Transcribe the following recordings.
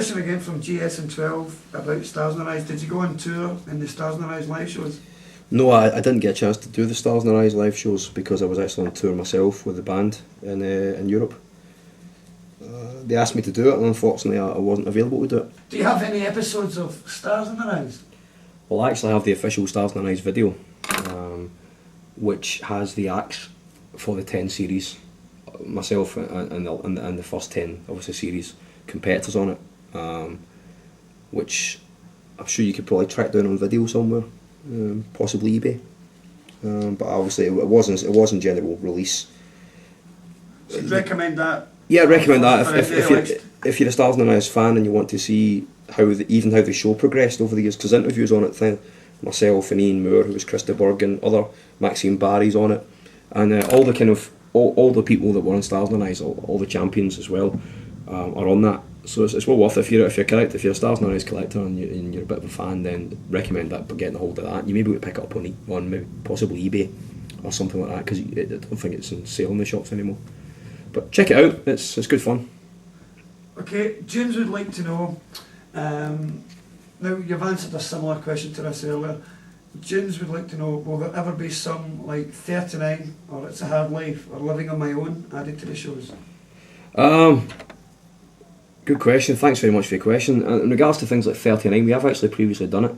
question again from GS12 about Stars in Their Eyes. Did you go on tour in the Stars in Their Eyes live shows? No, I didn't get a chance to do the Stars in Their Eyes live shows because I was actually on tour myself with the band in Europe. They asked me to do it, and unfortunately I wasn't available to do it. Do you have any episodes of Stars in Their Eyes? Well, I actually have the official Stars in Their Eyes video, which has the acts for the 10 series, myself and the first 10 obviously series competitors on it, which I'm sure you could probably track down on video somewhere, possibly eBay. But obviously it wasn't general release. So you'd recommend that? Yeah, I recommend that if you're a Stars in Their Eyes fan and you want to see how the show progressed over the years, because interviews on it, myself and Ian Moore, who was Krista Bergen, other Maxine Barry's on it, and all the kind of all the people that were on Stars in Their Eyes, all the champions as well, are on that. So it's well worth it. If you're a Stars in Their Eyes collector and you're a bit of a fan, then recommend that. But getting a hold of that, you may be able to pick it up on maybe possibly eBay or something like that, because I don't think it's on sale in the shops anymore. But check it out. It's good fun. Okay, James would like to know. Now you've answered a similar question to this earlier. James would like to know: will there ever be some like 39 or It's a Hard Life or Living on My Own added to the shows? Good question. Thanks very much for your question. In regards to things like 39, we have actually previously done it.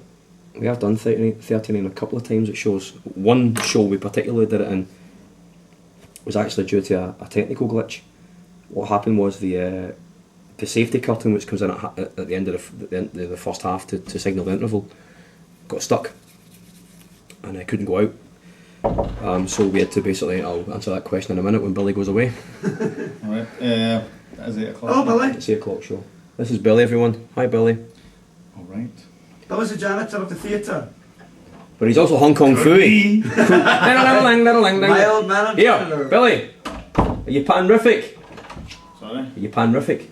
We have done 39 a couple of times at shows. One show we particularly did it in was actually due to a technical glitch. What happened was the safety curtain, which comes in at the end of the first half to signal the interval, got stuck, and I couldn't go out. So we had to basically, I'll answer that question in a minute when Billy goes away. Alright, it's 8 o'clock. Oh, Billy! It's 8 o'clock show. This is Billy, everyone. Hi, Billy. Alright. Billy's the janitor of the theatre. But he's also Hong Kong Fooey. Mild mannered. Here, Billy. Are you panrific? Sorry? Are you panrific?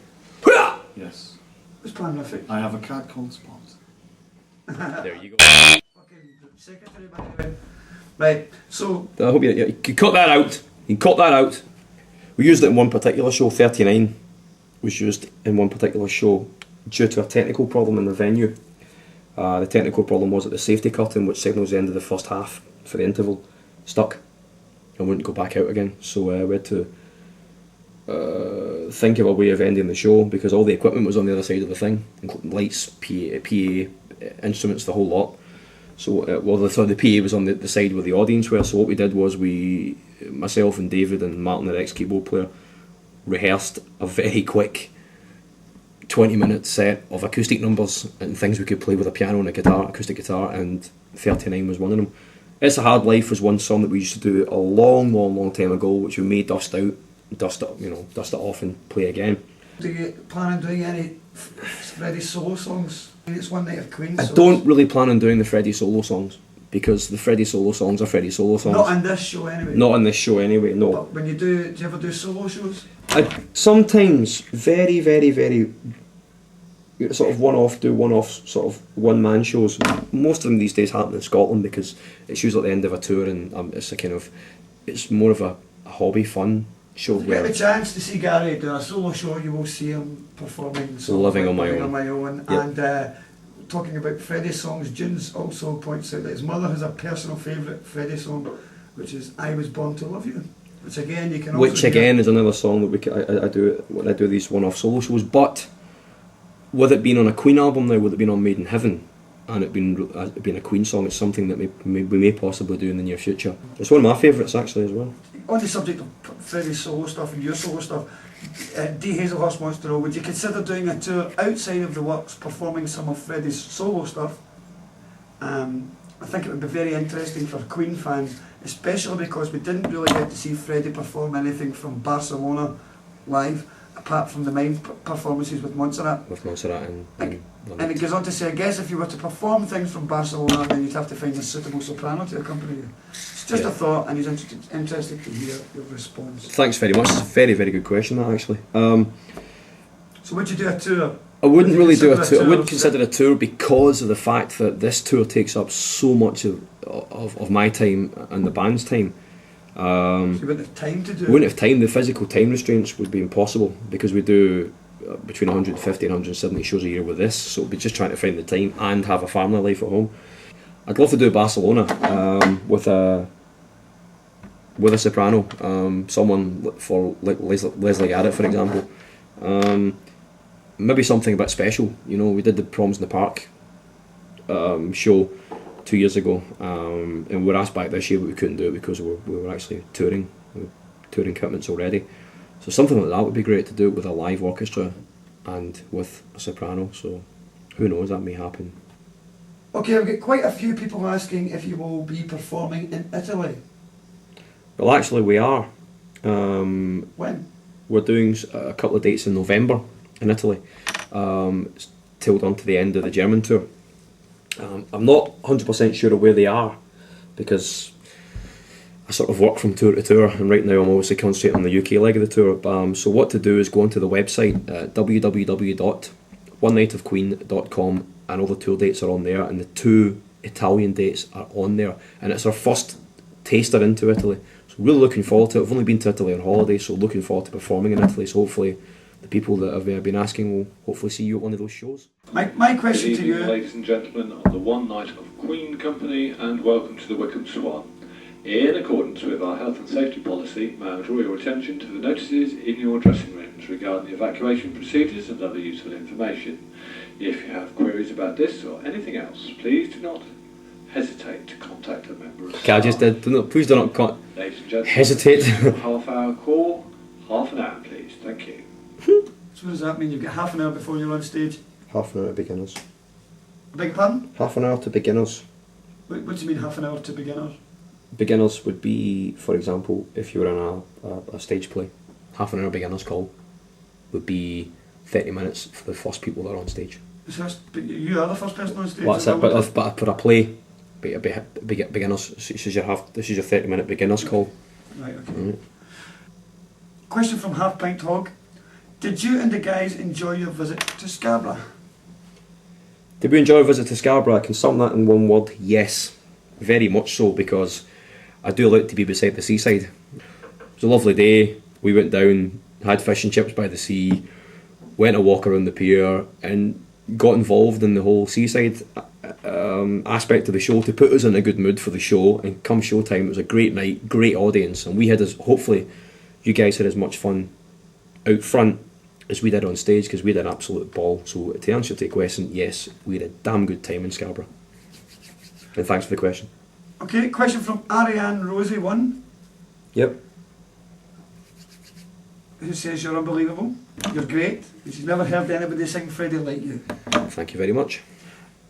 Yes. Who's panrific? I have a cat called Spot. There you go. Fucking secretary, by the way. Right, so... I hope you can cut that out. You can cut that out. We used it in one particular show. 39 was used in one particular show due to a technical problem in the venue. The technical problem was that the safety curtain, which signals the end of the first half for the interval, stuck and wouldn't go back out again. So we had to think of a way of ending the show, because all the equipment was on the other side of the thing, including lights, PA instruments, the whole lot. So the PA was on the side where the audience were. So what we did was myself and David and Martin, the ex-keyboard player, rehearsed a very quick 20-minute set of acoustic numbers and things we could play with a piano and a guitar, acoustic guitar, and 39 was one of them. It's a Hard Life was one song that we used to do a long time ago, which we may dust it off and play again. Do you plan on doing any Freddie solo songs? I mean, it's one night of Queen. I don't really plan on doing the Freddie solo songs, because the Freddie solo songs are Freddie solo songs. Not on this show anyway. Not on this show anyway, no. But when do you ever do solo shows? Sometimes very sort of one-off sort of one-man shows. Most of them these days happen in Scotland, because it's usually at the end of a tour, and it's more of a hobby fun show. If you get the chance to see Gary do a solo show, you will see him performing Living on My Own. Yep. And talking about Freddie songs, Junes also points out that his mother has a personal favourite Freddie song, which is I Was Born to Love You, which again you can also Which again is another song that I do when I do these one-off solo shows. But with it being on a Queen album now, with it being on Made in Heaven, and it being a Queen song, it's something that we may possibly do in the near future. It's one of my favourites actually as well. On the subject of Freddie's solo stuff and your solo stuff, D. Hazelhurst wants to know, would you consider doing a tour outside of the works, performing some of Freddie's solo stuff? I think it would be very interesting for Queen fans, especially because we didn't really get to see Freddie perform anything from Barcelona live, apart from the mime performances with Montserrat. With Montserrat and And it goes on to say, I guess if you were to perform things from Barcelona, then you'd have to find a suitable soprano to accompany you. It's just a thought, and he's interested to hear your response. Thanks very much. It's a very good question, that actually. So would you do a tour? I wouldn't really do a tour. I wouldn't consider a tour, because of the fact that this tour takes up so much of my time and the band's time. So you wouldn't have time to do it? We wouldn't have time. The physical time restraints would be impossible, because we do between 150 and 170 shows a year with this, so it'll be just trying to find the time and have a family life at home. I'd love to do Barcelona with a soprano, someone for like Leslie Garrett, for example. Maybe something a bit special. You know, we did the Proms in the Park show 2 years ago, and we were asked back this year, but we couldn't do it because we were actually touring commitments already. So something like that would be great to do it with a live orchestra and with a soprano. So who knows, that may happen. Okay, I've got quite a few people asking if you will be performing in Italy. Well, actually, we are. When? We're doing a couple of dates in November in Italy. It's tailed on to the end of the German tour. I'm not 100% sure of where they are because I sort of work from tour to tour, and right now I'm obviously concentrating on the UK leg of the tour. So what to do is go onto the website www.onenightofqueen.com, and all the tour dates are on there, and the 2 Italian dates are on there, and it's our first taster into Italy. So really looking forward to it. I've only been to Italy on holiday, so looking forward to performing in Italy. So hopefully the people that have been asking will hopefully see you at one of those shows. My question to you, ladies and gentlemen of the One Night of Queen Company, and welcome to the Wickham Swan. In accordance with our health and safety policy, may I draw your attention to the notices in your dressing rooms regarding the evacuation procedures and other useful information. If you have queries about this or anything else, please do not hesitate to contact a member of staff. Okay, I just did. Please do not Ladies and gentlemen, hesitate. half-hour call, half an hour, please. Thank you. so what does that mean? You've got half an hour before you're on stage? Half an hour to beginners. I beg your pardon? Half an hour to beginners. What do you mean half an hour to beginners? Beginners would be, for example, if you were in a stage play, half an hour beginners call would be 30 minutes for the first people that are on stage. But you are the first person on stage? Well, that's it, but for a play, beginners, this is your 30-minute beginners call. Right, okay. Question from Half Pint Hog. Did you and the guys enjoy your visit to Scarborough? Did we enjoy a visit to Scarborough? I can sum that in one word: yes. Very much so, because I do like to be beside the seaside. It was a lovely day. We went down, had fish and chips by the sea, went a walk around the pier, and got involved in the whole seaside aspect of the show to put us in a good mood for the show. And come showtime, it was a great night, great audience, and we had hopefully you guys had as much fun out front as we did on stage, because we had an absolute ball. So to answer your question, yes, we had a damn good time in Scarborough. And thanks for the question. Okay, question from Ariane Rosie 1, Yep. who says you're unbelievable, you're great, and she's never heard anybody sing Freddie like you. Thank you very much.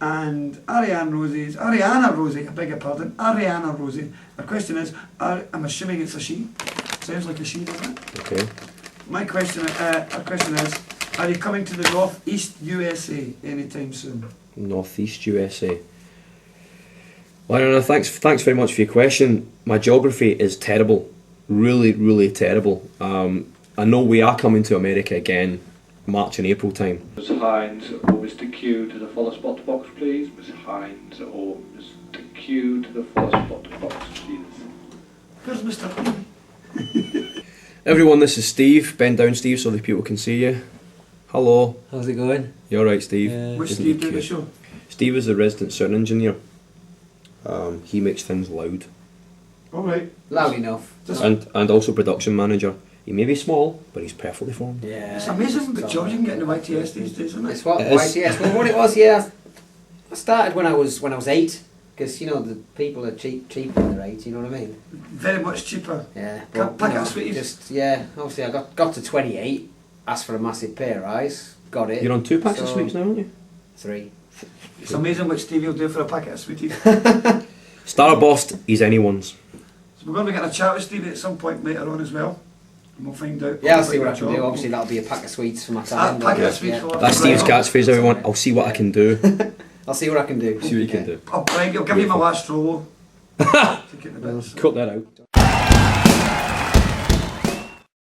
And Ariana Rosie, I beg your pardon, Ariana Rosie, her question is, I'm assuming it's a she, sounds like a she, doesn't it? Okay. Her question is, are you coming to the North East USA anytime soon? Northeast USA. Well, I don't know, thanks very much for your question. My geography is terrible. Really, really terrible. I know we are coming to America again, March and April time. Ms. Hines or Mr. Q to the follow spot box, please. Ms. Hines or Mr. Q to the follow spot box, please. Where's Mr. Q? Everyone, this is Steve. Bend down, Steve, so the people can see you. Hello. How's it going? You alright, Steve? Which Isn't Steve he do the cute? show? Steve is the resident sound engineer. He makes things loud. Alright. Loud enough. And also production manager. He may be small, but he's perfectly formed. Yeah. It's amazing the jobs you can get in the YTS these days, isn't It's it? what It is. YTS. Well, what it was, yeah. I started when I was 8, because you know the people are cheaper when they're 8. You know what I mean? Very much cheaper. Yeah. Can't pack it of sweeties. Just obviously I got to 28. Asked for a massive pay rise. Got it. You're on 2 packs of So- sweets now, aren't you? 3. It's amazing what Stevie will do for a packet of sweeties. Starburst, he's anyone's. So we're going to get a chat with Stevie at some point later on as well. And we'll find out. Yeah, I'll see what I can do. Obviously that'll be a pack of sweets for my time. A packet but, of sweets yeah. for That's Steve's catchphrase, everyone. I'll see what I can do. I'll see what I can do. See what you can do. Oh, Brian, I'll give you my last roll. To get the bits. Cut that out.